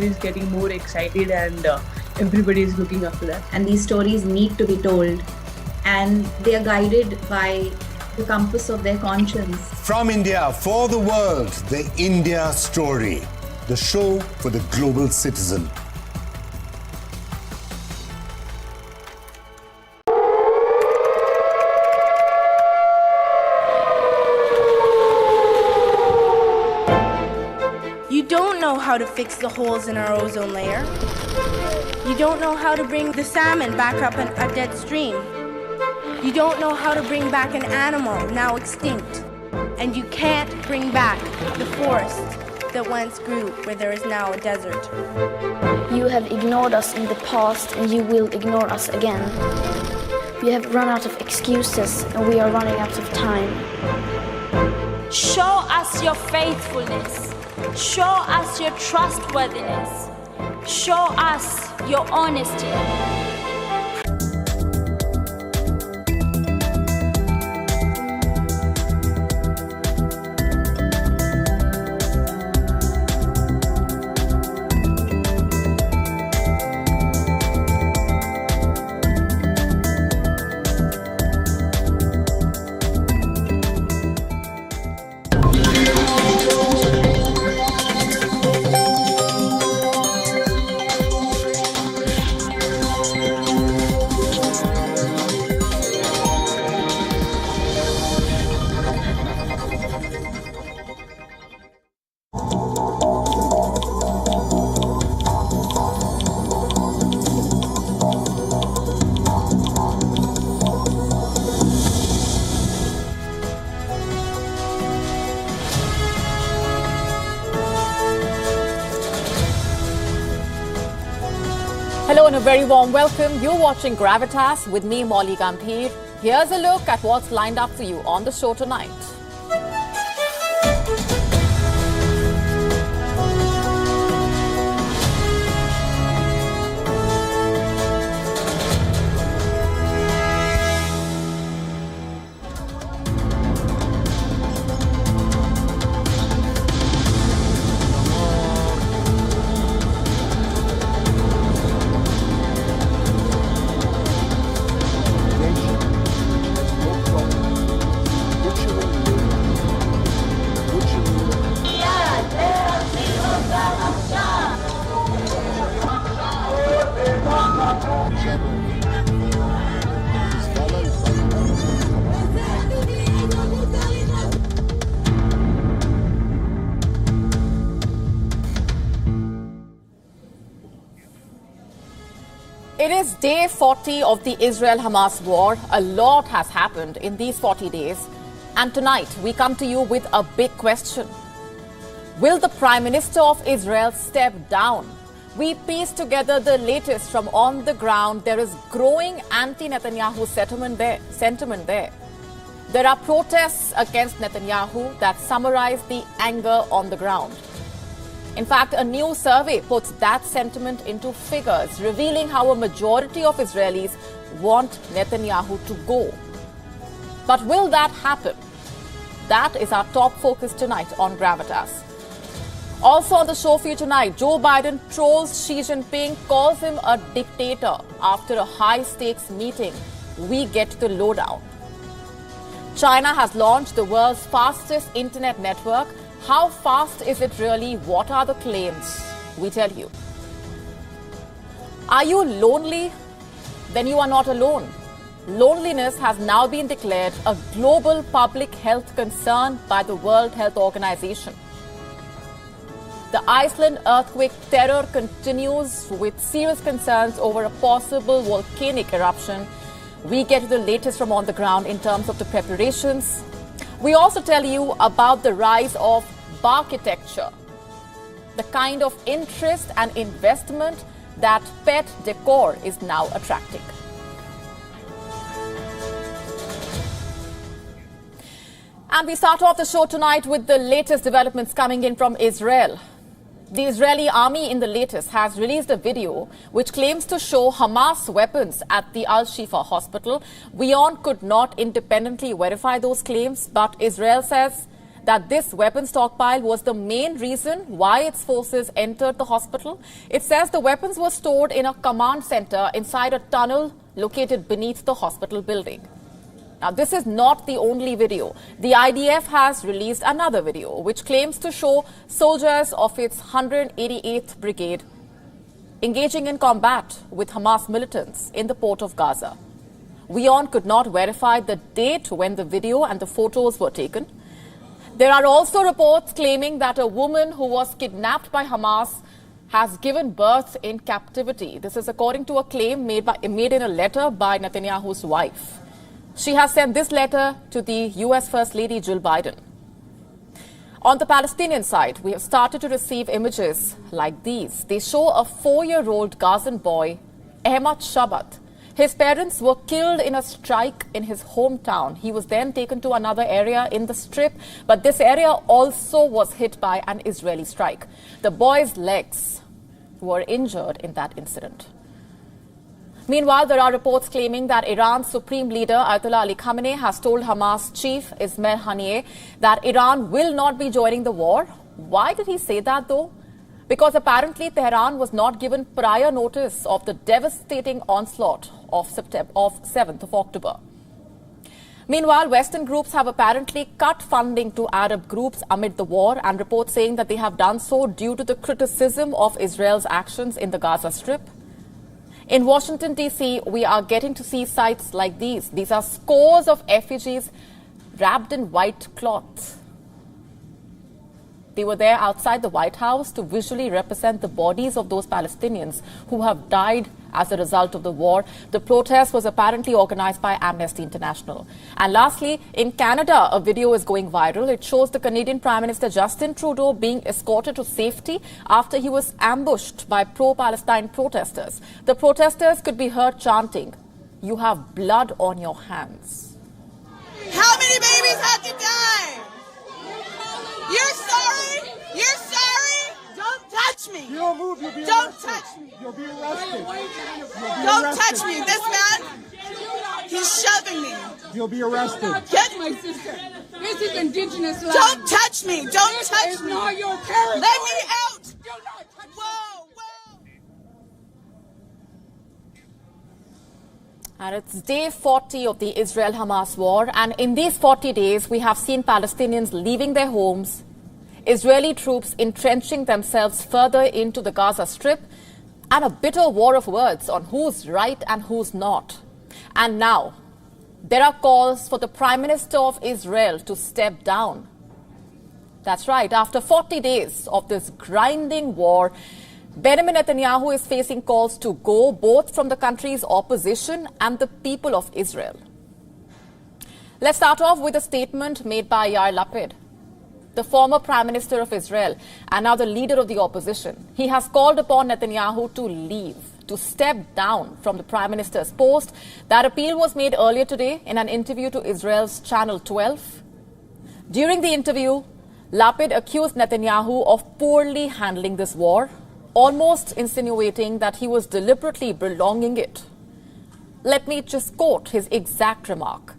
is getting more excited and everybody is looking after that. And these stories need to be told, and they are guided by the compass of their conscience. From India for the world, the India Story, the show for the global citizen. You don't know how to fix the holes in our ozone layer. You don't know how to bring the salmon back up a dead stream. You don't know how to bring back an animal now extinct. And you can't bring back the forest that once grew where there is now a desert. You have ignored us in the past and you will ignore us again. We have run out of excuses and we are running out of time. Show us your faithfulness. Show us your trustworthiness. Show us your honesty. Hello and a very warm welcome. You're watching Gravitas with me, Molly Gambhir. Here's a look at what's lined up for you on the show tonight. It is day 40 of the Israel-Hamas war. A lot has happened in these 40 days. And tonight, we come to you with a big question. Will the Prime Minister of Israel step down? We piece together the latest from on the ground. There is growing anti-Netanyahu sentiment there. There are protests against Netanyahu that summarize the anger on the ground. In fact, a new survey puts that sentiment into figures, revealing how a majority of Israelis want Netanyahu to go. But will that happen? That is our top focus tonight on Gravitas. Also on the show for you tonight, Joe Biden trolls Xi Jinping, calls him a dictator after a high-stakes meeting. We get the lowdown. China has launched the world's fastest internet network. How fast is it really? What are the claims? We tell you. Are you lonely? Then you are not alone. Loneliness has now been declared a global public health concern by the World Health Organization. The Iceland earthquake terror continues with serious concerns over a possible volcanic eruption. We get to the latest from on the ground in terms of the preparations. We also tell you about the rise of Barkitecture, the kind of interest and investment that pet decor is now attracting. And we start off the show tonight with the latest developments coming in from Israel. The Israeli army in the latest has released a video which claims to show Hamas weapons at the Al-Shifa hospital. WION could not independently verify those claims, but Israel says that this weapon stockpile was the main reason why its forces entered the hospital. It says the weapons were stored in a command center inside a tunnel located beneath the hospital building. Now, this is not the only video. The IDF has released another video which claims to show soldiers of its 188th Brigade engaging in combat with Hamas militants in the port of Gaza. WION could not verify the date when the video and the photos were taken. There are also reports claiming that a woman who was kidnapped by Hamas has given birth in captivity. This is according to a claim made in a letter by Netanyahu's wife. She has sent this letter to the US First Lady Jill Biden. On the Palestinian side, we have started to receive images like these. They show a 4-year-old Gazan boy, Ahmad Shabat. His parents were killed in a strike in his hometown. He was then taken to another area in the Strip, but this area also was hit by an Israeli strike. The boy's legs were injured in that incident. Meanwhile, there are reports claiming that Iran's supreme leader, Ayatollah Ali Khamenei, has told Hamas chief Ismail Haniyeh that Iran will not be joining the war. Why did he say that, though? Because apparently Tehran was not given prior notice of the devastating onslaught of 7th of October. Meanwhile, Western groups have apparently cut funding to Arab groups amid the war, and reports saying that they have done so due to the criticism of Israel's actions in the Gaza Strip. In Washington, D.C., we are getting to see sights like these. These are scores of effigies wrapped in white cloth. They were there outside the White House to visually represent the bodies of those Palestinians who have died as a result of the war. The protest was apparently organized by Amnesty International. And lastly, in Canada, a video is going viral. It shows the Canadian Prime Minister Justin Trudeau being escorted to safety after he was ambushed by pro-Palestine protesters. The protesters could be heard chanting, "You have blood on your hands." How many babies had to die? You're sorry? You're sorry? Don't touch me. You don't move, you'll be Don't arrested. touch me. You'll be arrested. Don't touch me. This man, he's shoving me. You'll be arrested. Get my sister. This is indigenous land. Don't touch me. Don't This touch is me. not your territory. Let me out. Do not touch Whoa, whoa. And it's day 40 of the Israel-Hamas war. And in these 40 days, we have seen Palestinians leaving their homes, Israeli troops entrenching themselves further into the Gaza Strip, and a bitter war of words on who's right and who's not. And now, there are calls for the Prime Minister of Israel to step down. That's right. After 40 days of this grinding war, Benjamin Netanyahu is facing calls to go both from the country's opposition and the people of Israel. Let's start off with a statement made by Yair Lapid, the former Prime Minister of Israel and now the leader of the opposition. He has called upon Netanyahu to leave, to step down from the Prime Minister's post. That appeal was made earlier today in an interview to Israel's Channel 12. During the interview, Lapid accused Netanyahu of poorly handling this war, almost insinuating that he was deliberately prolonging it. Let me just quote his exact remark.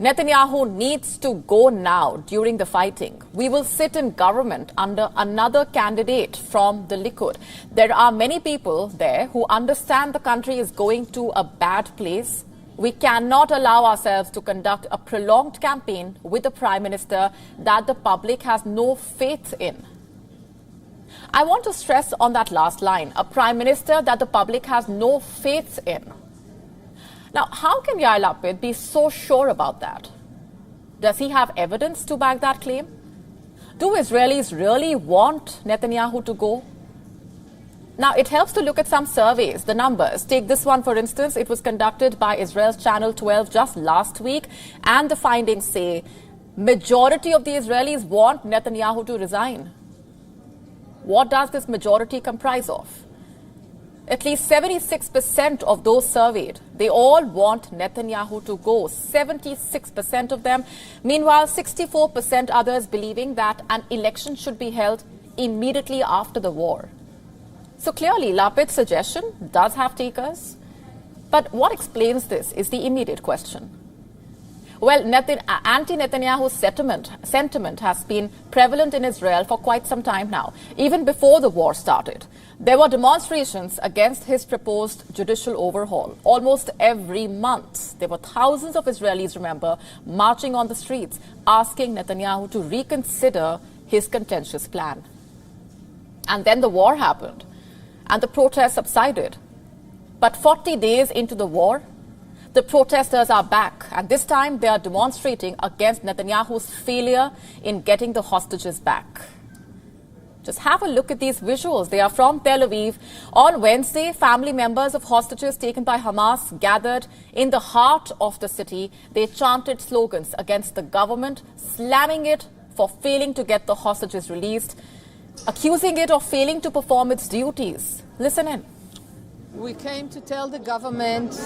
Netanyahu needs to go now during the fighting. We will sit in government under another candidate from the Likud. There are many people there who understand the country is going to a bad place. We cannot allow ourselves to conduct a prolonged campaign with a prime minister that the public has no faith in. I want to stress on that last line, a prime minister that the public has no faith in. Now, how can Yair Lapid be so sure about that? Does he have evidence to back that claim? Do Israelis really want Netanyahu to go? Now, it helps to look at some surveys, the numbers. Take this one, for instance. It was conducted by Israel's Channel 12 just last week, and the findings say majority of the Israelis want Netanyahu to resign. What does this majority comprise of? At least 76% of those surveyed, they all want Netanyahu to go. 76% of them. Meanwhile, 64% others believing that an election should be held immediately after the war. So clearly, Lapid's suggestion does have takers. But what explains this is the immediate question. Well, anti-Netanyahu sentiment has been prevalent in Israel for quite some time now, even before the war started. There were demonstrations against his proposed judicial overhaul almost every month. There were thousands of Israelis, remember, marching on the streets, asking Netanyahu to reconsider his contentious plan. And then the war happened, and the protests subsided. But 40 days into the war, the protesters are back, and this time they are demonstrating against Netanyahu's failure in getting the hostages back. Just have a look at these visuals. They are from Tel Aviv. On Wednesday, family members of hostages taken by Hamas gathered in the heart of the city. They chanted slogans against the government, slamming it for failing to get the hostages released, accusing it of failing to perform its duties. Listen in. We came to tell the government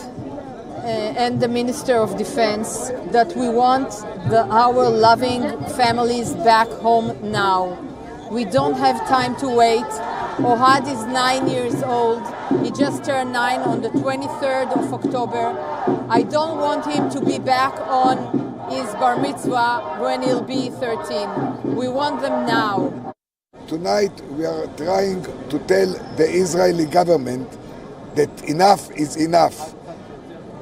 and the Minister of Defense that we want our loving families back home now. We don't have time to wait. Ohad is 9 years old. He just turned 9 on the 23rd of October. I don't want him to be back on his bar mitzvah when he'll be 13. We want them now. Tonight we are trying to tell the Israeli government that enough is enough.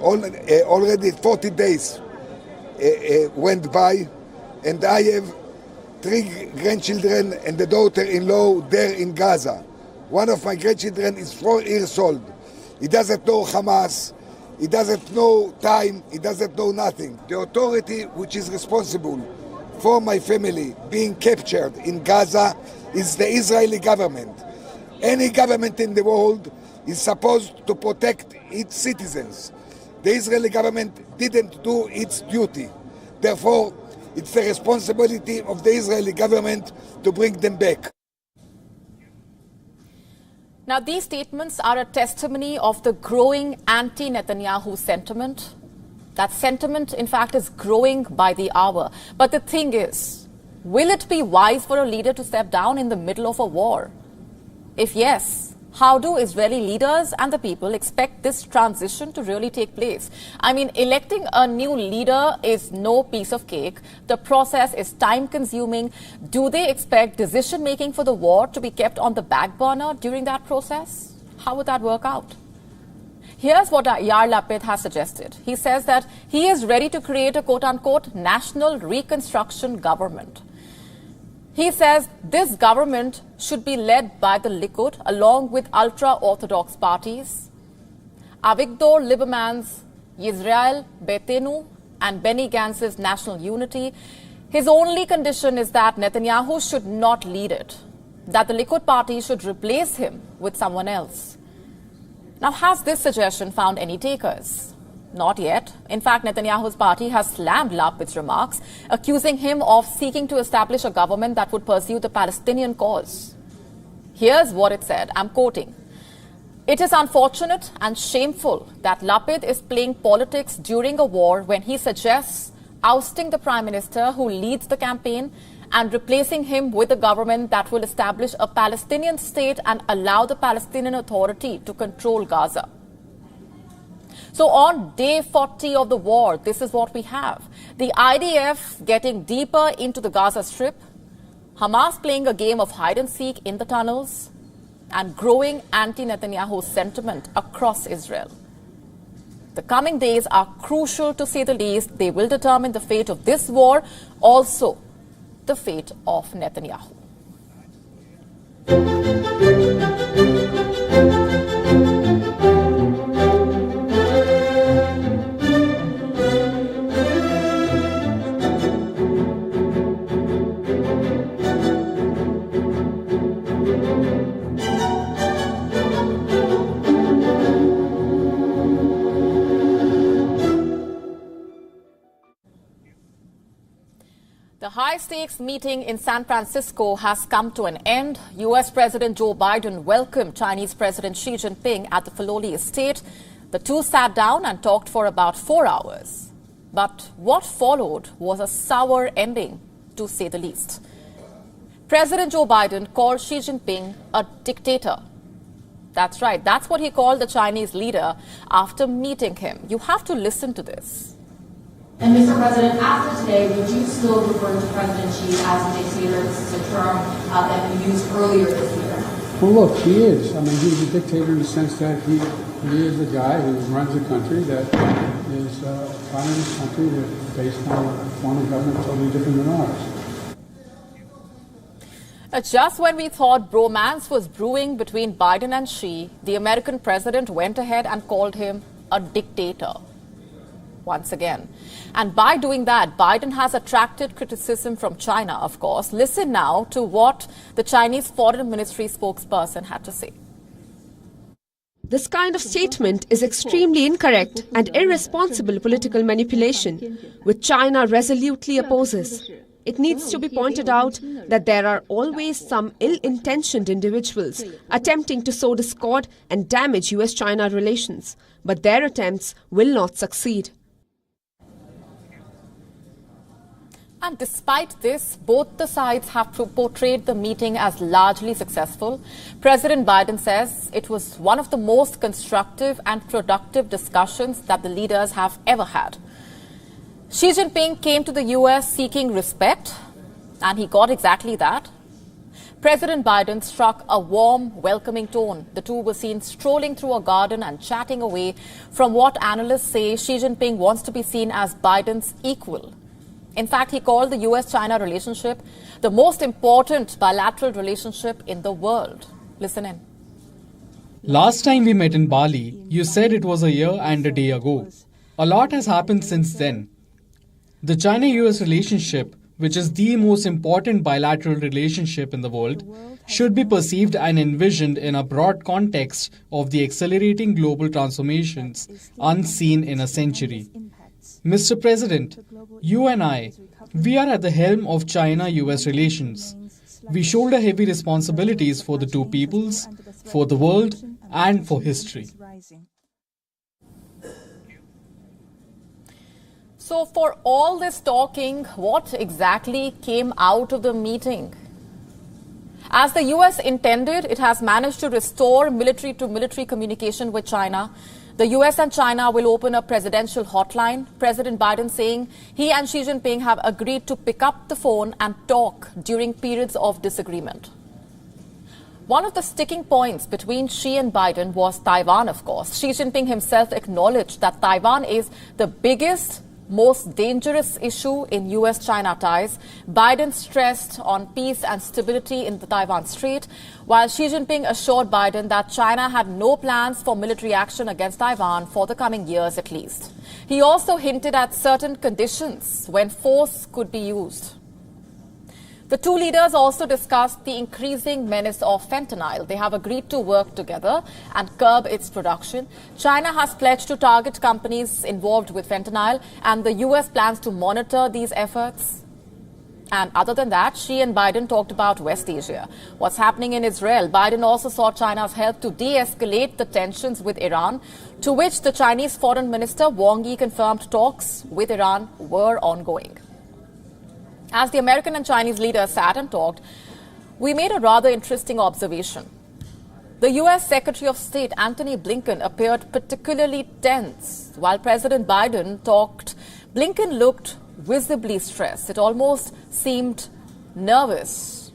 Already 40 days went by, and I have 3 grandchildren and a daughter-in-law there in Gaza. One of my grandchildren is 4 years old. He doesn't know Hamas, he doesn't know time, he doesn't know nothing. The authority which is responsible for my family being captured in Gaza is the Israeli government. Any government in the world is supposed to protect its citizens. The Israeli government didn't do its duty. Therefore, it's the responsibility of the Israeli government to bring them back. Now, these statements are a testimony of the growing anti-Netanyahu sentiment. That sentiment, in fact, is growing by the hour. But the thing is, will it be wise for a leader to step down in the middle of a war? If yes, how do Israeli leaders and the people expect this transition to really take place? I mean, electing a new leader is no piece of cake. The process is time-consuming. Do they expect decision-making for the war to be kept on the back burner during that process? How would that work out? Here's what Yair Lapid has suggested. He says that he is ready to create a quote-unquote national reconstruction government. He says this government should be led by the Likud along with ultra-Orthodox parties. Avigdor Lieberman's Yisrael Beitenu and Benny Gantz's National Unity. His only condition is that Netanyahu should not lead it, that the Likud party should replace him with someone else. Now, has this suggestion found any takers? Not yet. In fact, Netanyahu's party has slammed Lapid's remarks, accusing him of seeking to establish a government that would pursue the Palestinian cause. Here's what it said, I'm quoting. It is unfortunate and shameful that Lapid is playing politics during a war when he suggests ousting the Prime Minister who leads the campaign and replacing him with a government that will establish a Palestinian state and allow the Palestinian Authority to control Gaza. So on day 40 of the war, this is what we have. The IDF getting deeper into the Gaza Strip, Hamas playing a game of hide-and-seek in the tunnels, and growing anti-Netanyahu sentiment across Israel. The coming days are crucial, to say the least. They will determine the fate of this war, also the fate of Netanyahu. The high-stakes meeting in San Francisco has come to an end. U.S. President Joe Biden welcomed Chinese President Xi Jinping at the Filoli estate. The two sat down and talked for about 4 hours. But what followed was a sour ending, to say the least. President Joe Biden called Xi Jinping a dictator. That's right, that's what he called the Chinese leader after meeting him. You have to listen to this. And Mr. President, after today, would you still refer to President Xi as a dictator? This is a term that you used earlier this year. Well, look, he is. I mean, he's a dictator in the sense that he is the guy who runs a country that is a communist country that's based on a form of government totally different than ours. Just when we thought bromance was brewing between Biden and Xi, the American president went ahead and called him a dictator once again. And by doing that, Biden has attracted criticism from China, of course. Listen now to what the Chinese Foreign Ministry spokesperson had to say. This kind of statement is extremely incorrect and irresponsible political manipulation, which China resolutely opposes. It needs to be pointed out that there are always some ill-intentioned individuals attempting to sow discord and damage US-China relations, but their attempts will not succeed. And despite this, both the sides have portrayed the meeting as largely successful. President Biden says it was one of the most constructive and productive discussions that the leaders have ever had. Xi Jinping came to the US seeking respect, and he got exactly that. President Biden struck a warm, welcoming tone. The two were seen strolling through a garden and chatting away from what analysts say Xi Jinping wants to be seen as Biden's equal. In fact, he called the US-China relationship the most important bilateral relationship in the world. Listen in. Last time we met in Bali, you said it was a year and a day ago. A lot has happened since then. The China-US relationship, which is the most important bilateral relationship in the world, should be perceived and envisioned in a broad context of the accelerating global transformations unseen in a century. Mr. President, you and I, we are at the helm of China-US relations. We shoulder heavy responsibilities for the two peoples, for the world, and for history. So for all this talking, what exactly came out of the meeting? As the US intended, it has managed to restore military-to-military communication with China. The US and China will open a presidential hotline. President Biden saying he and Xi Jinping have agreed to pick up the phone and talk during periods of disagreement. One of the sticking points between Xi and Biden was Taiwan, of course. Xi Jinping himself acknowledged that Taiwan is the biggest, most dangerous issue in US-China ties. Biden stressed on peace and stability in the Taiwan Strait, while Xi Jinping assured Biden that China had no plans for military action against Taiwan for the coming years at least. He also hinted at certain conditions when force could be used. The two leaders also discussed the increasing menace of fentanyl. They have agreed to work together and curb its production. China has pledged to target companies involved with fentanyl, and the US plans to monitor these efforts. And other than that, Xi and Biden talked about West Asia. What's happening in Israel? Biden also sought China's help to de-escalate the tensions with Iran, to which the Chinese Foreign Minister Wang Yi confirmed talks with Iran were ongoing. As the American and Chinese leaders sat and talked, we made a rather interesting observation. The US Secretary of State Antony Blinken appeared particularly tense. While President Biden talked, Blinken looked visibly stressed. It almost seemed nervous.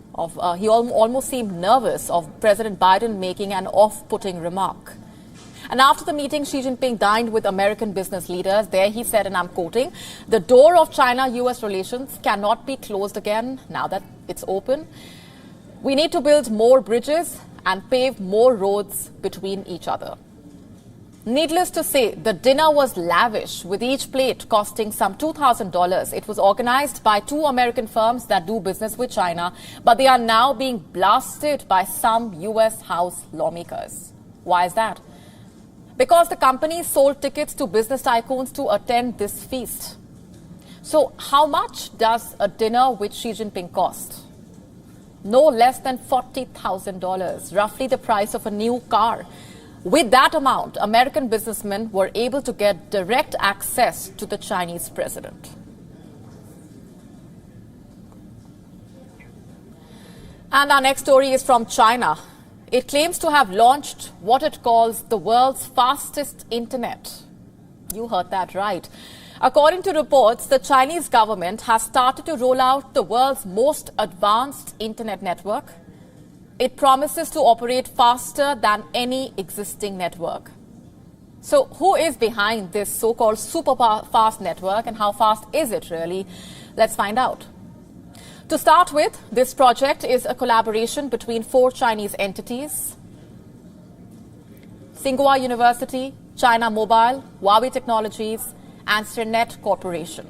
He almost seemed nervous of President Biden making an off-putting remark. And after the meeting, Xi Jinping dined with American business leaders. There he said, and I'm quoting, "The door of China-US relations cannot be closed again now that it's open. We need to build more bridges and pave more roads between each other." Needless to say, the dinner was lavish, with each plate costing some $2,000. It was organized by two American firms that do business with China, but they are now being blasted by some US House lawmakers. Why is that? Because the companies sold tickets to business tycoons to attend this feast. So how much does a dinner with Xi Jinping cost? No less than $40,000, roughly the price of a new car. With that amount, American businessmen were able to get direct access to the Chinese president. And our next story is from China. It claims to have launched what it calls the world's fastest internet. You heard that right. According to reports, the Chinese government has started to roll out the world's most advanced internet network. It promises to operate faster than any existing network. So who is behind this so-called super fast network, and how fast is it really? Let's find out. To start with, this project is a collaboration between 4 Chinese entities: Tsinghua University, China Mobile, Huawei Technologies, and Cernet Corporation.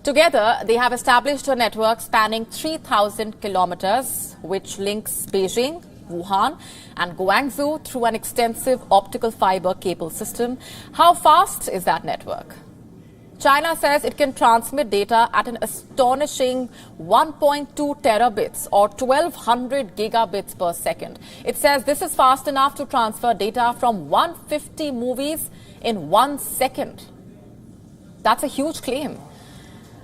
Together, they have established a network spanning 3,000 kilometers, which links Beijing, Wuhan, and Guangzhou through an extensive optical fiber cable system. How fast is that network? China says it can transmit data at an astonishing 1.2 terabits or 1,200 gigabits per second. It says this is fast enough to transfer data from 150 movies in 1 second. That's a huge claim.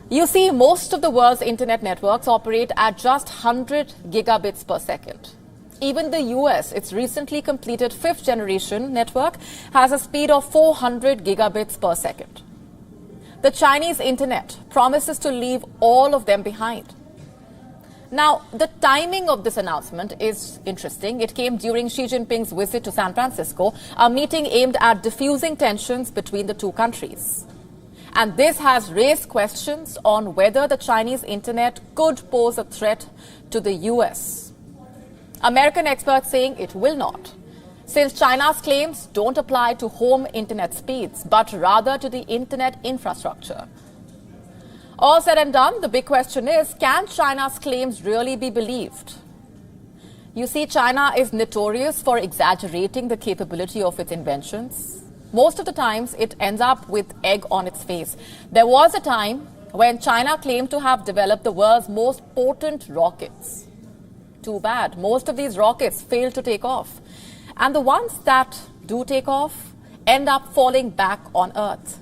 You see, most of the world's internet networks operate at just 100 gigabits per second. Even the US, its recently completed 5th generation network, has a speed of 400 gigabits per second. The Chinese internet promises to leave all of them behind. Now, the timing of this announcement is interesting. It came during Xi Jinping's visit to San Francisco, a meeting aimed at diffusing tensions between the two countries. And this has raised questions on whether the Chinese internet could pose a threat to the US. American experts saying it will not, since China's claims don't apply to home internet speeds, but rather to the internet infrastructure. All said and done, the big question is, can China's claims really be believed? You see, China is notorious for exaggerating the capability of its inventions. Most of the times, it ends up with egg on its face. There was a time when China claimed to have developed the world's most potent rockets. Too bad. Most of these rockets fail to take off. And the ones that do take off end up falling back on Earth.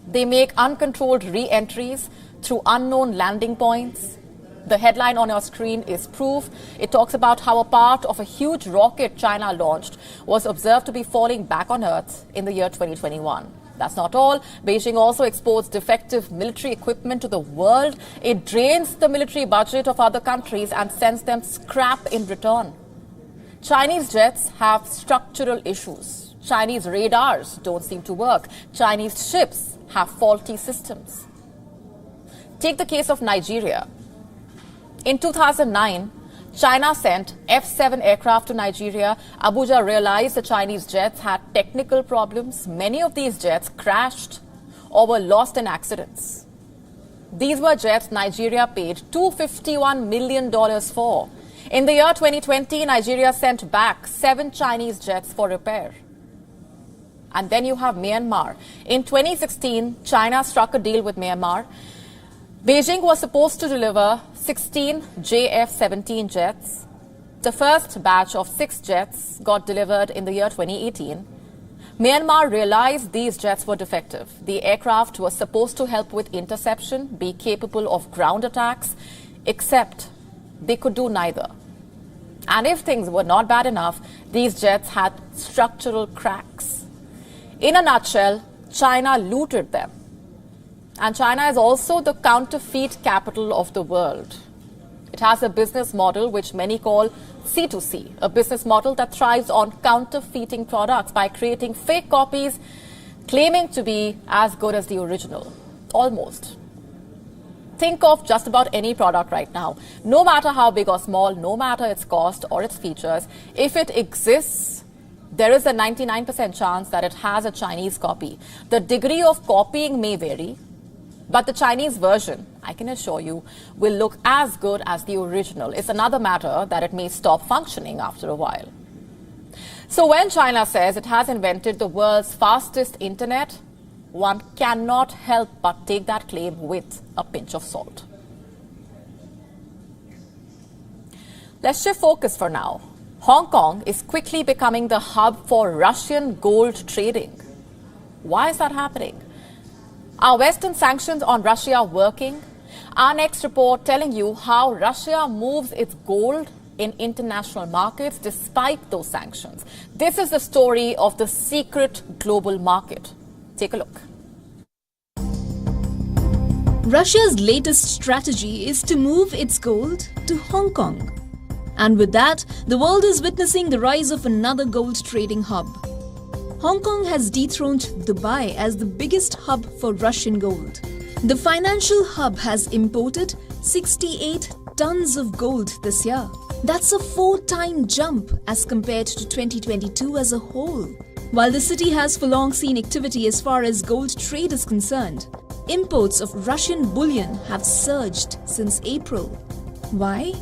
They make uncontrolled re-entries through unknown landing points. The headline on your screen is proof. It talks about how a part of a huge rocket China launched was observed to be falling back on Earth in the year 2021. That's not all. Beijing also exports defective military equipment to the world. It drains the military budget of other countries and sends them scrap in return. Chinese jets have structural issues. Chinese radars don't seem to work. Chinese ships have faulty systems. Take the case of Nigeria. In 2009, China sent F-7 aircraft to Nigeria. Abuja realized the Chinese jets had technical problems. Many of these jets crashed or were lost in accidents. These were jets Nigeria paid $251 million for. In the year 2020, Nigeria sent back 7 Chinese jets for repair. And then you have Myanmar. In 2016, China struck a deal with Myanmar. Beijing was supposed to deliver 16 JF-17 jets. The first batch of 6 jets got delivered in the year 2018. Myanmar realized these jets were defective. The aircraft was supposed to help with interception, be capable of ground attacks, except they could do neither. And if things were not bad enough, these jets had structural cracks. In a nutshell, China looted them. And China is also the counterfeit capital of the world. It has a business model which many call C2C, a business model that thrives on counterfeiting products by creating fake copies, claiming to be as good as the original. Almost. Think of just about any product right now. No matter how big or small, no matter its cost or its features, if it exists, there is a 99% chance that it has a Chinese copy. The degree of copying may vary, but the Chinese version, I can assure you, will look as good as the original. It's another matter that it may stop functioning after a while. So when China says it has invented the world's fastest internet, one cannot help but take that claim with a pinch of salt. Let's shift focus for now. Hong Kong is quickly becoming the hub for Russian gold trading. Why is that happening? Are Western sanctions on Russia working? Our next report telling you how Russia moves its gold in international markets despite those sanctions. This is the story of the secret global market. Take a look. Russia's latest strategy is to move its gold to Hong Kong. And with that, the world is witnessing the rise of another gold trading hub. Hong Kong has dethroned Dubai as the biggest hub for Russian gold. The financial hub has imported 68 tons of gold this year. That's a 4-time jump as compared to 2022 as a whole. While the city has for long seen activity as far as gold trade is concerned, imports of Russian bullion have surged since April. Why?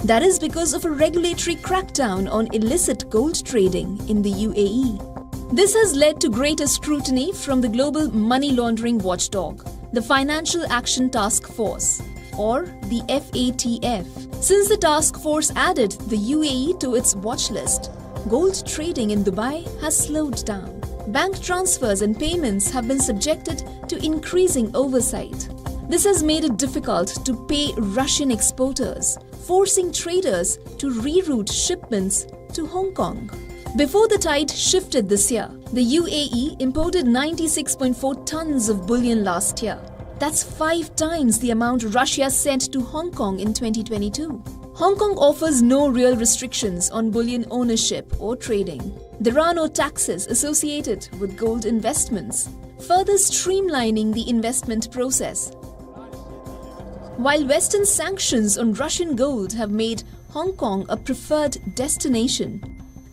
That is because of a regulatory crackdown on illicit gold trading in the UAE. This has led to greater scrutiny from the global money laundering watchdog, the Financial Action Task Force, or the FATF. Since the task force added the UAE to its watch list, gold trading in Dubai has slowed down. Bank transfers and payments have been subjected to increasing oversight. This has made it difficult to pay Russian exporters, forcing traders to reroute shipments to Hong Kong. Before the tide shifted this year, the UAE imported 96.4 tons of bullion last year. That's 5 times the amount Russia sent to Hong Kong in 2022. Hong Kong offers no real restrictions on bullion ownership or trading. There are no taxes associated with gold investments, further streamlining the investment process. While Western sanctions on Russian gold have made Hong Kong a preferred destination,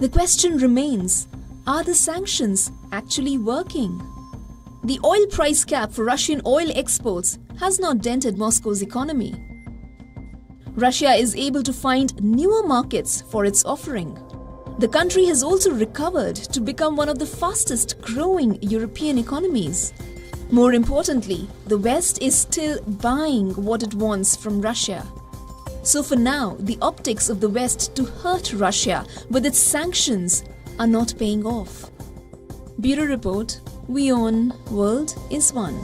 the question remains, are the sanctions actually working? The oil price cap for Russian oil exports has not dented Moscow's economy. Russia is able to find newer markets for its offering. The country has also recovered to become one of the fastest growing European economies. More importantly, the West is still buying what it wants from Russia. So for now, the optics of the West to hurt Russia with its sanctions are not paying off. Bureau Report, WION World is One.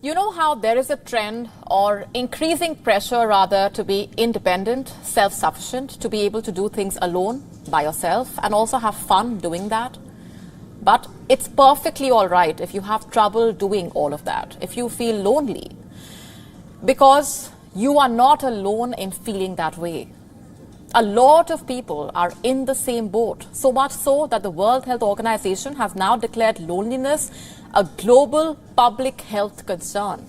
You know how there is a trend or increasing pressure rather to be independent, self-sufficient, to be able to do things alone by yourself and also have fun doing that? But it's perfectly all right if you have trouble doing all of that, if you feel lonely, because you are not alone in feeling that way. A lot of people are in the same boat, so much so that the World Health Organization has now declared loneliness a global public health concern.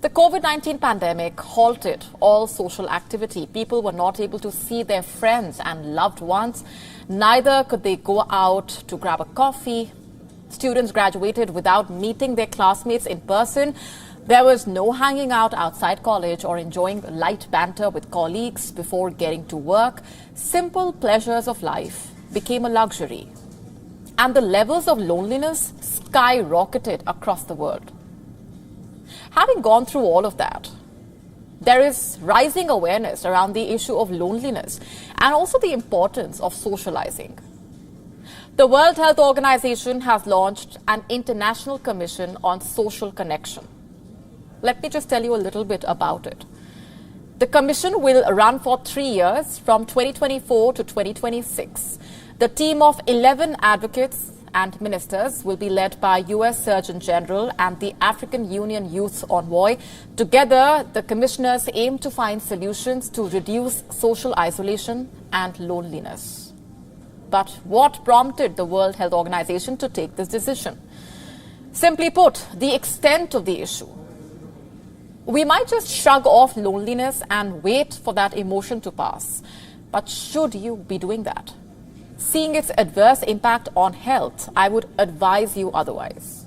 The COVID-19 pandemic halted all social activity. People were not able to see their friends and loved ones. Neither could they go out to grab a coffee. Students graduated without meeting their classmates in person. There was no hanging out outside college or enjoying light banter with colleagues before getting to work. Simple pleasures of life became a luxury. And the levels of loneliness skyrocketed across the world. Having gone through all of that, there is rising awareness around the issue of loneliness and also the importance of socializing. The World Health Organization has launched an international commission on social connection. Let me just tell you a little bit about it. The commission will run for 3 years from 2024 to 2026. The team of 11 advocates and ministers will be led by US Surgeon General and the African Union Youth Envoy. Together, the commissioners aim to find solutions to reduce social isolation and loneliness. But what prompted the World Health Organization to take this decision? Simply put, the extent of the issue. We might just shrug off loneliness and wait for that emotion to pass. But should you be doing that? Seeing its adverse impact on health, I would advise you otherwise.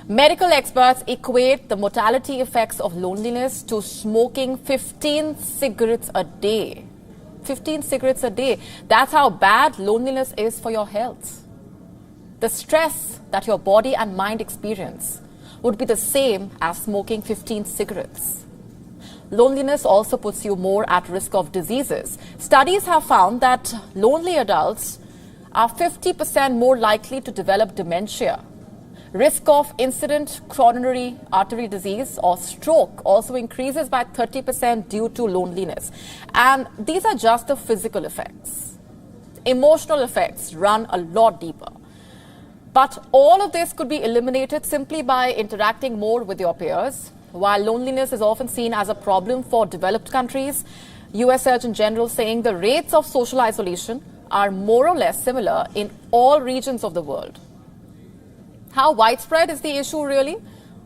Medical experts equate the mortality effects of loneliness to smoking 15 cigarettes a day. 15 cigarettes a day. That's how bad loneliness is for your health. The stress that your body and mind experience would be the same as smoking 15 cigarettes. Loneliness also puts you more at risk of diseases. Studies have found that lonely adults are 50% more likely to develop dementia. Risk of incident coronary artery disease or stroke also increases by 30% due to loneliness. And these are just the physical effects. Emotional effects run a lot deeper. But all of this could be eliminated simply by interacting more with your peers. While loneliness is often seen as a problem for developed countries, US Surgeon General saying the rates of social isolation are more or less similar in all regions of the world. How widespread is the issue really?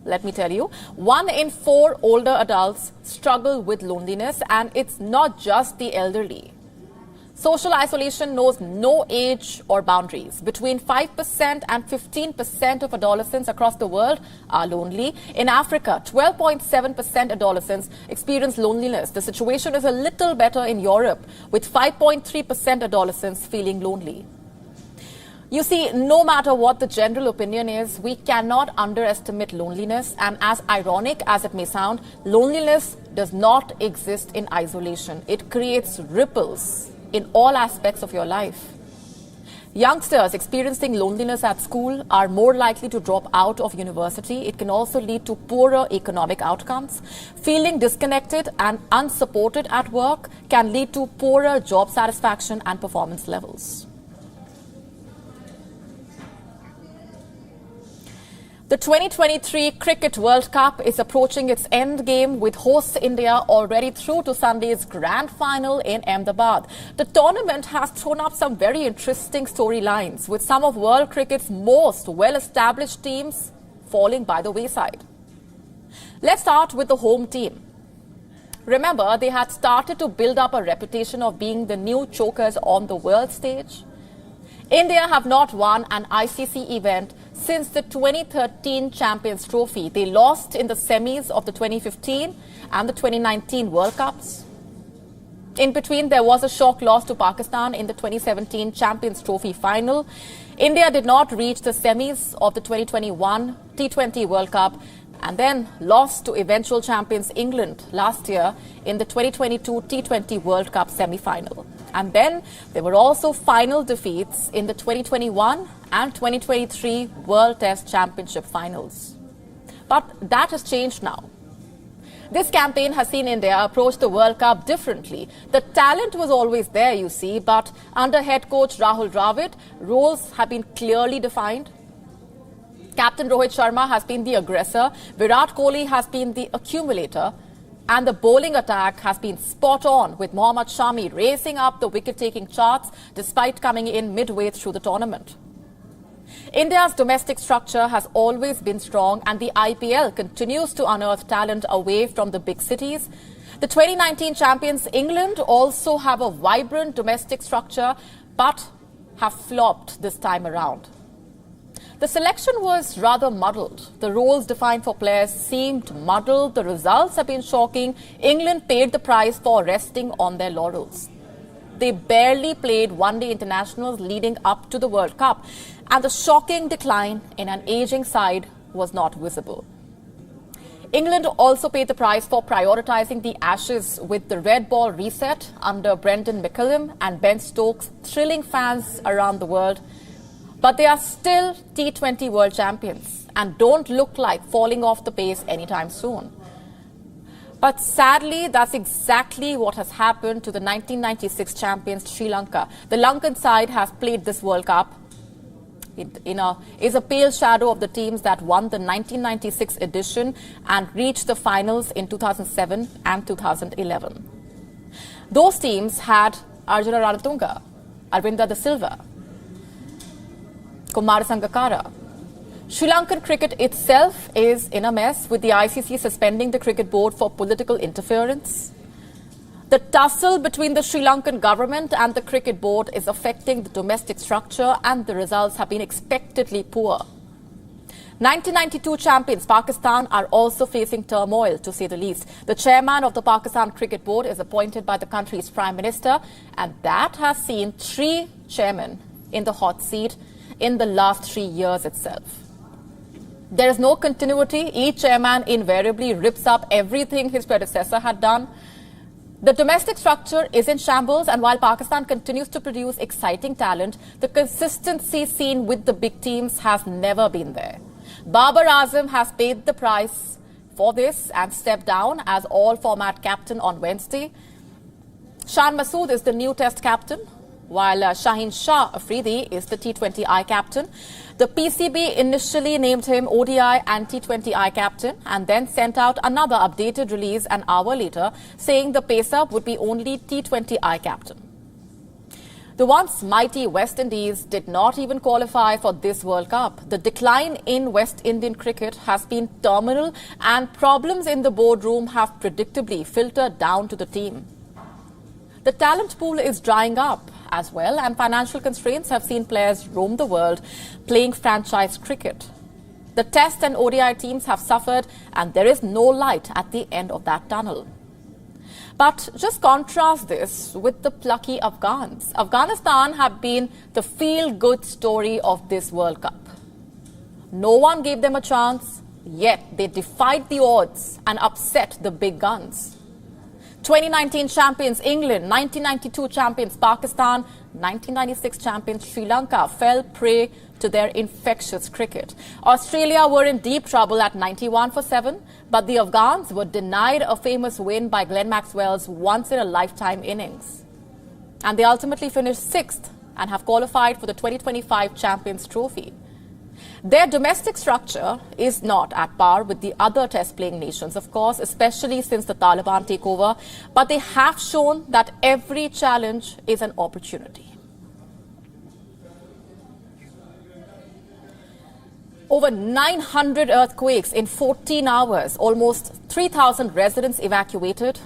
Let me tell you. 1 in 4 older adults struggle with loneliness, and it's not just the elderly. Social isolation knows no age or boundaries. Between 5% and 15% of adolescents across the world are lonely. In Africa, 12.7% adolescents experience loneliness. The situation is a little better in Europe, with 5.3% adolescents feeling lonely. You see, no matter what the general opinion is, we cannot underestimate loneliness. And as ironic as it may sound, loneliness does not exist in isolation. It creates ripples in all aspects of your life. Youngsters experiencing loneliness at school are more likely to drop out of university. It can also lead to poorer economic outcomes. Feeling disconnected and unsupported at work can lead to poorer job satisfaction and performance levels. The 2023 Cricket World Cup is approaching its end game, with hosts India already through to Sunday's grand final in Ahmedabad. The tournament has thrown up some very interesting storylines, with some of world cricket's most well-established teams falling by the wayside. Let's start with the home team. Remember, they had started to build up a reputation of being the new chokers on the world stage. India have not won an ICC event since the 2013 Champions Trophy. They lost in the semis of the 2015 and the 2019 World Cups. In between, there was a shock loss to Pakistan in the 2017 Champions Trophy final. India did not reach the semis of the 2021 T20 World Cup and then lost to eventual champions England last year in the 2022 T20 World Cup semi-final. And then there were also final defeats in the 2021 and 2023 World Test Championship finals. But that has changed now. This campaign has seen India approach the World Cup differently. The talent was always there, you see, but under head coach Rahul Dravid, roles have been clearly defined. Captain Rohit Sharma has been the aggressor, Virat Kohli has been the accumulator, and the bowling attack has been spot on, with Mohammad Shami racing up the wicket-taking charts despite coming in midway through the tournament. India's domestic structure has always been strong, and the IPL continues to unearth talent away from the big cities. The 2019 champions England also have a vibrant domestic structure, but have flopped this time around. The selection was rather muddled. The roles defined for players seemed muddled. The results have been shocking. England paid the price for resting on their laurels. They barely played one-day internationals leading up to the World Cup, and the shocking decline in an aging side was not visible. England also paid the price for prioritizing the Ashes, with the red ball reset under Brendan McCullum and Ben Stokes thrilling fans around the world. But they are still T20 world champions and don't look like falling off the pace anytime soon. But sadly, that's exactly what has happened to the 1996 champions Sri Lanka. The Lankan side has played this World Cup. It is a pale shadow of the teams that won the 1996 edition and reached the finals in 2007 and 2011. Those teams had Arjuna Ranatunga, Arvinda de Silva, Kumar Sangakkara. Sri Lankan cricket itself is in a mess, with the ICC suspending the cricket board for political interference. The tussle between the Sri Lankan government and the cricket board is affecting the domestic structure, and the results have been expectedly poor. 1992 champions Pakistan are also facing turmoil, to say the least. The chairman of the Pakistan Cricket Board is appointed by the country's Prime Minister, and that has seen 3 chairmen in the hot seat in the last 3 years itself. There is no continuity. Each chairman invariably rips up everything his predecessor had done. The domestic structure is in shambles, and while Pakistan continues to produce exciting talent, the consistency seen with the big teams has never been there. Babar Azam has paid the price for this and stepped down as all-format captain on Wednesday. Shan Masood is the new Test captain, while Shaheen Shah Afridi is the T20I captain. The PCB initially named him ODI and T20I captain and then sent out another updated release an hour later saying the pacer would be only T20I captain. The once mighty West Indies did not even qualify for this World Cup. The decline in West Indian cricket has been terminal and problems in the boardroom have predictably filtered down to the team. The talent pool is drying up as well, and financial constraints have seen players roam the world playing franchise cricket. The Test and ODI teams have suffered, and there is no light at the end of that tunnel. But just contrast this with the plucky Afghans. Afghanistan have been the feel-good story of this World Cup. No one gave them a chance, yet they defied the odds and upset the big guns. 2019 champions England, 1992 champions Pakistan, 1996 champions Sri Lanka fell prey to their infectious cricket. Australia were in deep trouble at 91 for 7, but the Afghans were denied a famous win by Glenn Maxwell's once-in-a-lifetime innings. And they ultimately finished 6th and have qualified for the 2025 Champions Trophy. Their domestic structure is not at par with the other test-playing nations, of course, especially since the Taliban takeover, but they have shown that every challenge is an opportunity. Over 900 earthquakes in 14 hours, almost 3,000 residents evacuated.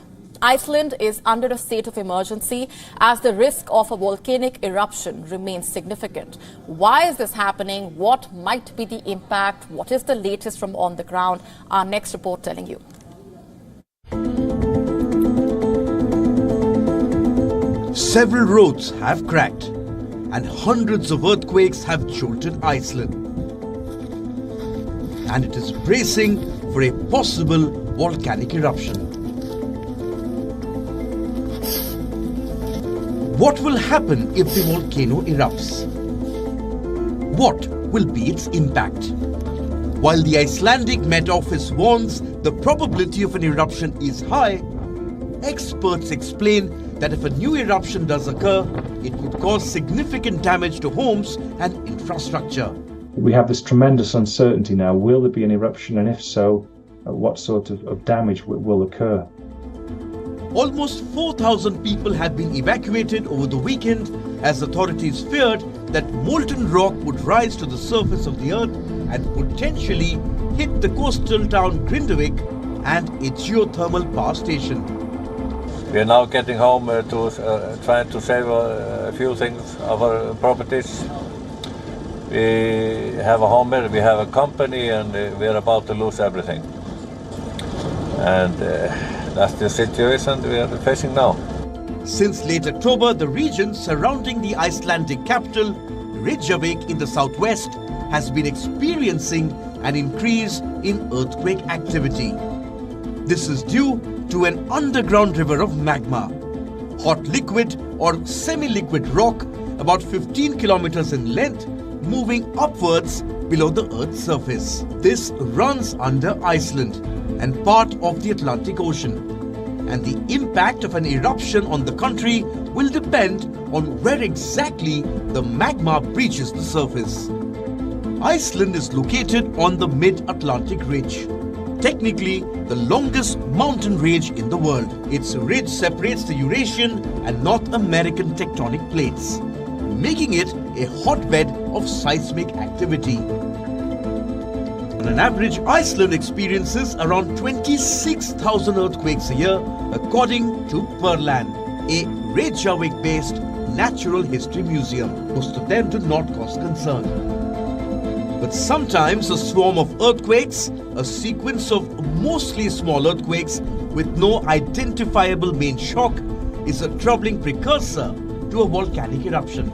Iceland is under a state of emergency as the risk of a volcanic eruption remains significant. Why is this happening? What might be the impact? What is the latest from on the ground? Our next report telling you. Several roads have cracked and hundreds of earthquakes have jolted Iceland. And it is bracing for a possible volcanic eruption. What will happen if the volcano erupts? What will be its impact? While the Icelandic Met Office warns the probability of an eruption is high, experts explain that if a new eruption does occur, it could cause significant damage to homes and infrastructure. We have this tremendous uncertainty now. Will there be an eruption, and if so, what sort of damage will occur? Almost 4,000 people had been evacuated over the weekend as authorities feared that molten rock would rise to the surface of the earth and potentially hit the coastal town Grindavik and a geothermal power station. We are now getting home to trying to save a few things, our properties. We have a home here, we have a company, and we are about to lose everything. And that's the situation we are facing now. Since late October, the region surrounding the Icelandic capital, Reykjavik in the southwest, has been experiencing an increase in earthquake activity. This is due to an underground river of magma. Hot liquid or semi-liquid rock about 15 kilometers in length moving upwards below the Earth's surface. This runs under Iceland and part of the Atlantic Ocean. And the impact of an eruption on the country will depend on where exactly the magma breaches the surface. Iceland is located on the mid-Atlantic ridge, technically the longest mountain range in the world. Its ridge separates the Eurasian and North American tectonic plates, making it a hotbed of seismic activity. On an average, Iceland experiences around 26,000 earthquakes a year, according to Perlan, a Reykjavik-based natural history museum. Most of them do not cause concern. But sometimes a swarm of earthquakes, a sequence of mostly small earthquakes with no identifiable main shock, is a troubling precursor to a volcanic eruption.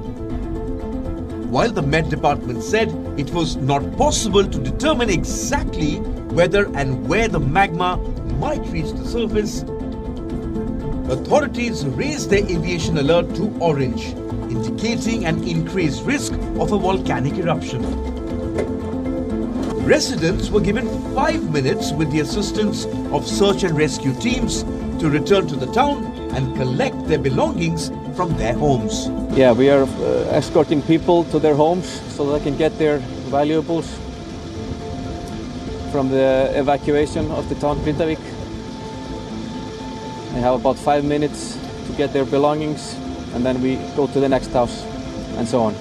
While the Met Department said it was not possible to determine exactly whether and where the magma might reach the surface, authorities raised their aviation alert to orange, indicating an increased risk of a volcanic eruption. Residents were given 5 minutes with the assistance of search and rescue teams to return to the town and collect their belongings from their homes. Yeah, we are escorting people to their homes so they can get their valuables from the evacuation of the town Grindavik. They have about 5 minutes to get their belongings, and then we go to the next house and so on.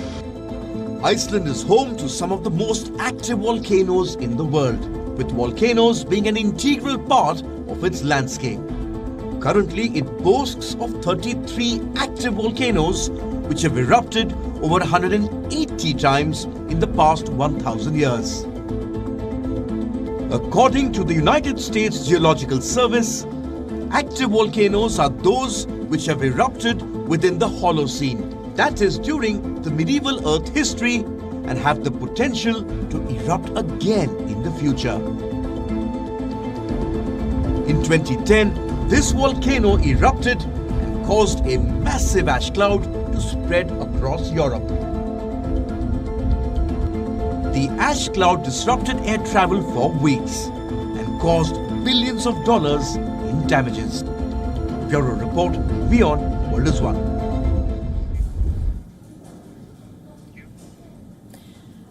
Iceland is home to some of the most active volcanoes in the world, with volcanoes being an integral part of its landscape. Currently, it boasts of 33 active volcanoes which have erupted over 180 times in the past 1,000 years. According to the United States Geological Service, active volcanoes are those which have erupted within the Holocene, that is during the medieval Earth history, and have the potential to erupt again in the future. In 2010, this volcano erupted and caused a massive ash cloud to spread across Europe. The ash cloud disrupted air travel for weeks and caused billions of dollars in damages. Bureau Report, WION World is One.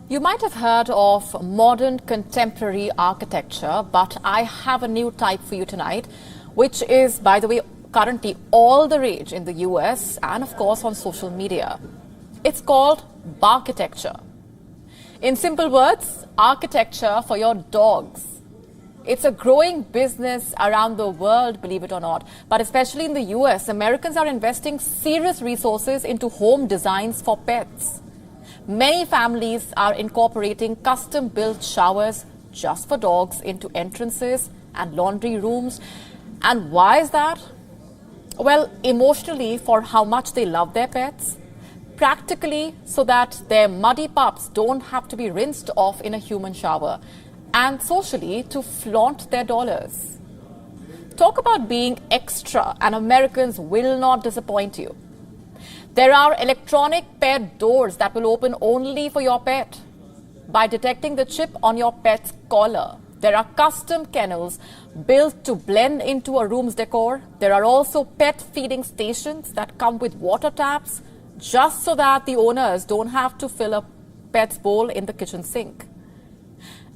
You might have heard of modern contemporary architecture, but I have a new type for you tonight, which is, by the way, currently all the rage in the US and, of course, on social media. It's called Barkitecture. In simple words, architecture for your dogs. It's a growing business around the world, believe it or not, but especially in the US, Americans are investing serious resources into home designs for pets. Many families are incorporating custom-built showers just for dogs into entrances and laundry rooms. And why is that? Well, emotionally, for how much they love their pets. Practically, so that their muddy pups don't have to be rinsed off in a human shower. And socially, to flaunt their dollars. Talk about being extra, and Americans will not disappoint you. There are electronic pet doors that will open only for your pet by detecting the chip on your pet's collar. There are custom kennels built to blend into a room's decor. There are also pet feeding stations that come with water taps just so that the owners don't have to fill a pet's bowl in the kitchen sink.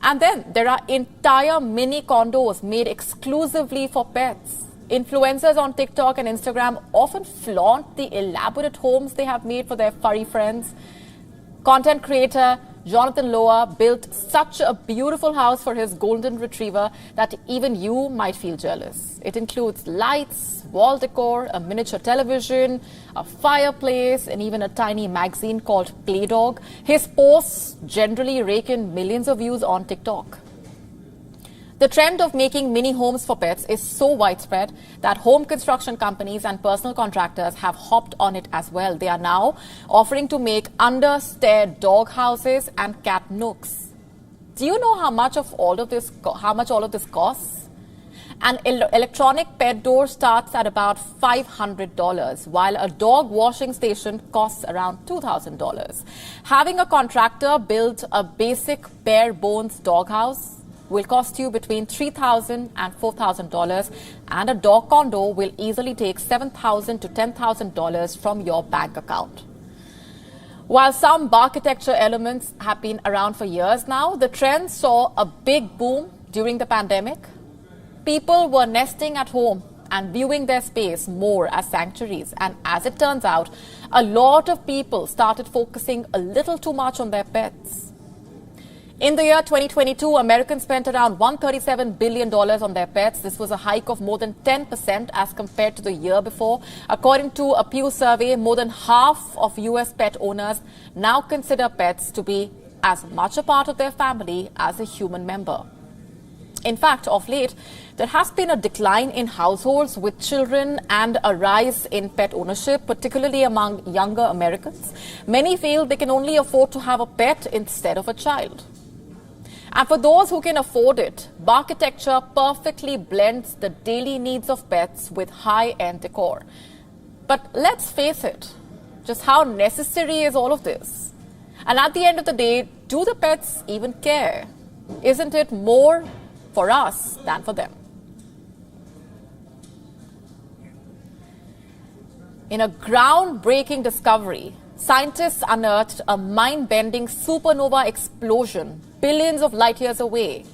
And then there are entire mini condos made exclusively for pets. Influencers on TikTok and Instagram often flaunt the elaborate homes they have made for their furry friends. Content creator Jonathan Loa built such a beautiful house for his golden retriever that even you might feel jealous. It includes lights, wall decor, a miniature television, a fireplace, and even a tiny magazine called Playdog. His posts generally rake in millions of views on TikTok. The trend of making mini homes for pets is so widespread that home construction companies and personal contractors have hopped on it as well. They are now offering to make under-stair dog houses and cat nooks. Do you know how much all of this costs? An electronic pet door starts at about $500, while a dog washing station costs around $2,000. Having a contractor build a basic bare bones doghouse will cost you between $3,000 and $4,000, and a dog condo will easily take $7,000 to $10,000 from your bank account. While some Barkitecture elements have been around for years now, the trend saw a big boom during the pandemic. People were nesting at home and viewing their space more as sanctuaries, and as it turns out, a lot of people started focusing a little too much on their pets. In the year 2022, Americans spent around $137 billion on their pets. This was a hike of more than 10% as compared to the year before. According to a Pew survey, more than half of U.S. pet owners now consider pets to be as much a part of their family as a human member. In fact, of late, there has been a decline in households with children and a rise in pet ownership, particularly among younger Americans. Many feel they can only afford to have a pet instead of a child. And for those who can afford it, Barkitecture perfectly blends the daily needs of pets with high-end decor. But let's face it, just how necessary is all of this? And at the end of the day, do the pets even care? Isn't it more for us than for them? In a groundbreaking discovery, scientists unearthed a mind-bending supernova explosion billions of light years away.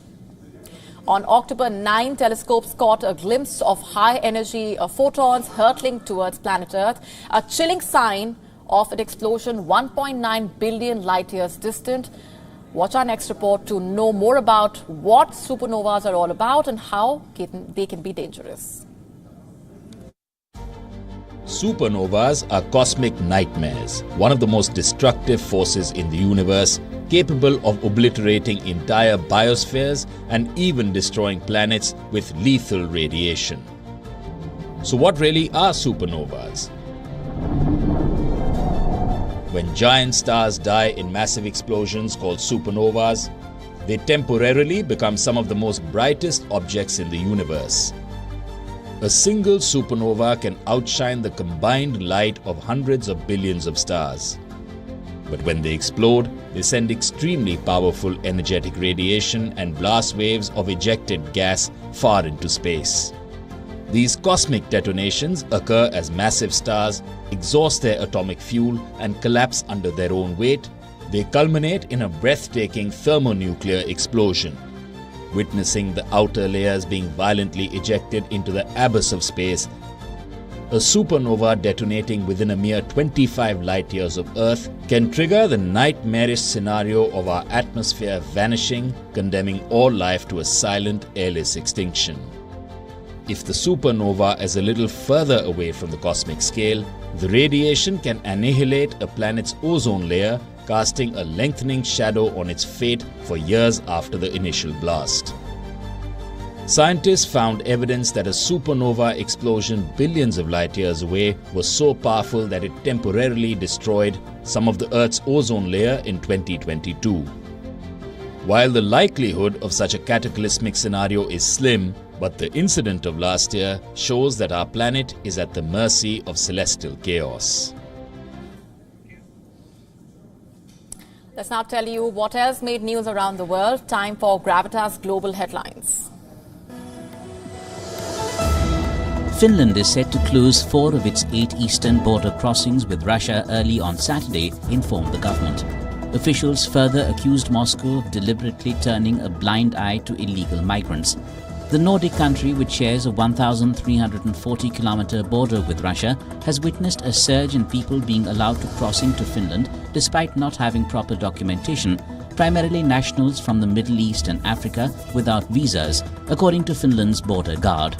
On October 9, telescopes caught a glimpse of high-energy photons hurtling towards planet Earth, a chilling sign of an explosion 1.9 billion light-years distant. Watch our next report to know more about what supernovas are all about and how they can be dangerous. Supernovas are cosmic nightmares, one of the most destructive forces in the universe, capable of obliterating entire biospheres and even destroying planets with lethal radiation. So what really are supernovas? When giant stars die in massive explosions called supernovas, they temporarily become some of the most brightest objects in the universe. A single supernova can outshine the combined light of hundreds of billions of stars. But when they explode, they send extremely powerful energetic radiation and blast waves of ejected gas far into space. These cosmic detonations occur as massive stars exhaust their atomic fuel and collapse under their own weight. They culminate in a breathtaking thermonuclear explosion. Witnessing the outer layers being violently ejected into the abyss of space, a supernova detonating within a mere 25 light-years of Earth can trigger the nightmarish scenario of our atmosphere vanishing, condemning all life to a silent, airless extinction. If the supernova is a little further away from the cosmic scale, the radiation can annihilate a planet's ozone layer, casting a lengthening shadow on its fate for years after the initial blast. Scientists found evidence that a supernova explosion billions of light years away was so powerful that it temporarily destroyed some of the Earth's ozone layer in 2022. While the likelihood of such a cataclysmic scenario is slim, but the incident of last year shows that our planet is at the mercy of celestial chaos. Let's now tell you what else made news around the world. Time for Gravitas Global Headlines. Finland is set to close 4 of its 8 eastern border crossings with Russia early on Saturday, informed the government. Officials further accused Moscow of deliberately turning a blind eye to illegal migrants. The Nordic country, which shares a 1,340-kilometer border with Russia, has witnessed a surge in people being allowed to cross into Finland despite not having proper documentation, primarily nationals from the Middle East and Africa without visas, according to Finland's border guard.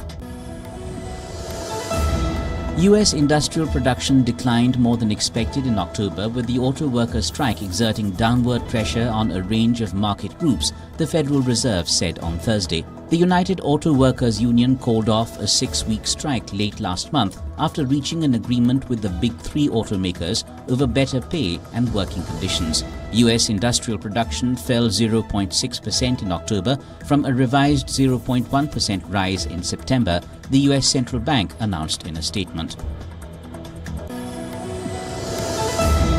US industrial production declined more than expected in October, with the auto worker strike exerting downward pressure on a range of market groups, the Federal Reserve said on Thursday. The United Auto Workers Union called off a 6-week strike late last month after reaching an agreement with the big 3 automakers over better pay and working conditions. US industrial production fell 0.6% in October from a revised 0.1% rise in September, the US Central Bank announced in a statement.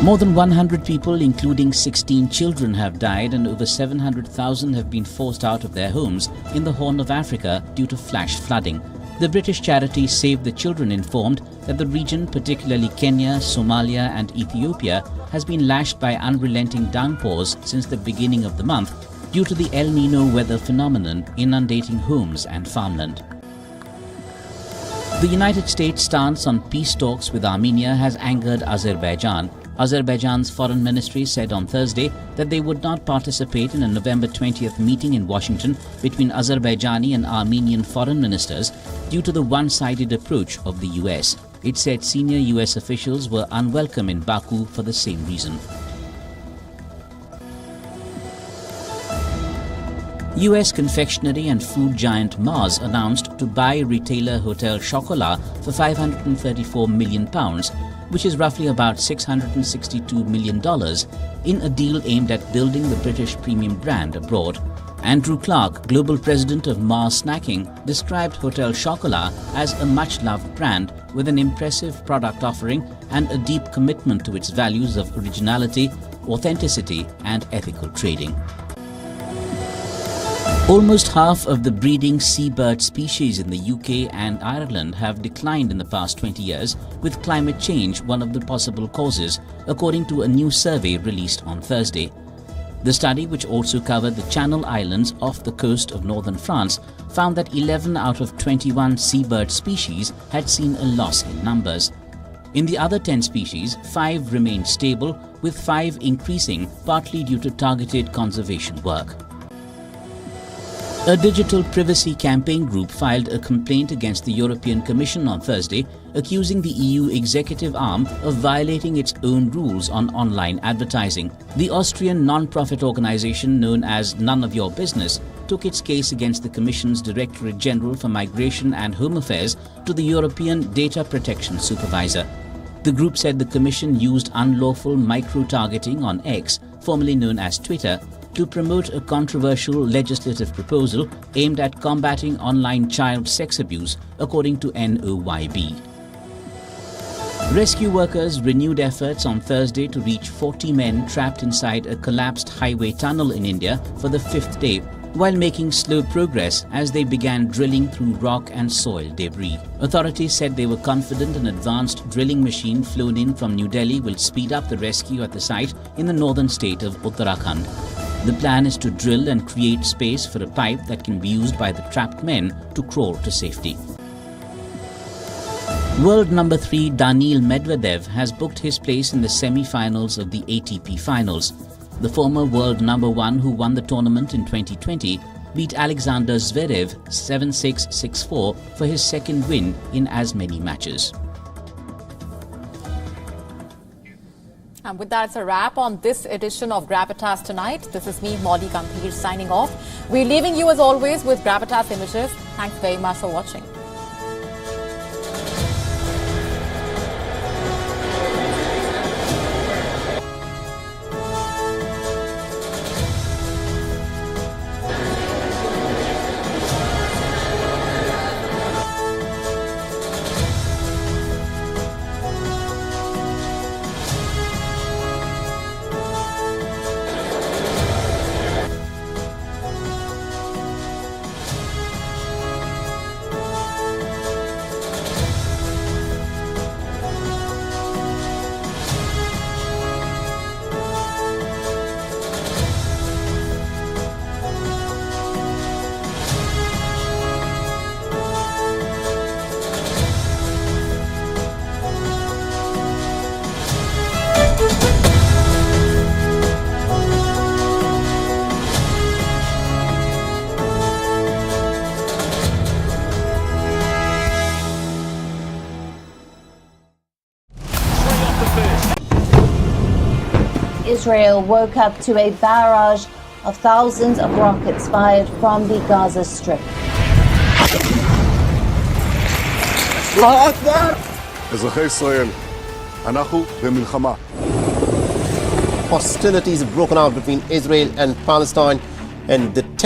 More than 100 people, including 16 children, have died and over 700,000 have been forced out of their homes in the Horn of Africa due to flash flooding. The British charity Save the Children informed that the region, particularly Kenya, Somalia and Ethiopia, has been lashed by unrelenting downpours since the beginning of the month due to the El Nino weather phenomenon inundating homes and farmland. The United States' stance on peace talks with Armenia has angered Azerbaijan. Azerbaijan's foreign ministry said on Thursday that they would not participate in a November 20th meeting in Washington between Azerbaijani and Armenian foreign ministers due to the one-sided approach of the US. It said senior US officials were unwelcome in Baku for the same reason. US confectionery and food giant Mars announced to buy retailer Hotel Chocolat for £534 million, which is roughly about $662 million, in a deal aimed at building the British premium brand abroad. Andrew Clark, global president of Mars Snacking, described Hotel Chocolat as a much-loved brand with an impressive product offering and a deep commitment to its values of originality, authenticity and ethical trading. Almost half of the breeding seabird species in the UK and Ireland have declined in the past 20 years, with climate change one of the possible causes, according to a new survey released on Thursday. The study, which also covered the Channel Islands off the coast of northern France, found that 11 out of 21 seabird species had seen a loss in numbers. In the other 10 species, 5 remained stable, with 5 increasing, partly due to targeted conservation work. A digital privacy campaign group filed a complaint against the European Commission on Thursday, accusing the EU executive arm of violating its own rules on online advertising. The Austrian non-profit organization known as None of Your Business took its case against the Commission's Directorate General for Migration and Home Affairs to the European Data Protection Supervisor. The group said the Commission used unlawful micro-targeting on X, formerly known as Twitter, to promote a controversial legislative proposal aimed at combating online child sex abuse, according to NOYB. Rescue workers renewed efforts on Thursday to reach 40 men trapped inside a collapsed highway tunnel in India for the 5th day, while making slow progress as they began drilling through rock and soil debris. Authorities said they were confident an advanced drilling machine flown in from New Delhi will speed up the rescue at the site in the northern state of Uttarakhand. The plan is to drill and create space for a pipe that can be used by the trapped men to crawl to safety. World number 3 Daniil Medvedev has booked his place in the semi-finals of the ATP Finals. The former world number 1 who won the tournament in 2020 beat Alexander Zverev 7-6, 6-4 for his second win in as many matches. And with that, it's a wrap on this edition of Gravitas Tonight. This is me, Molly Gambhir, signing off. We're leaving you as always with Gravitas images. Thanks very much for watching. Israel woke up to a barrage of thousands of rockets fired from the Gaza Strip. אזרחי ישראל, אנחנו במלחמה. Hostilities have broken out between Israel and Palestine, and the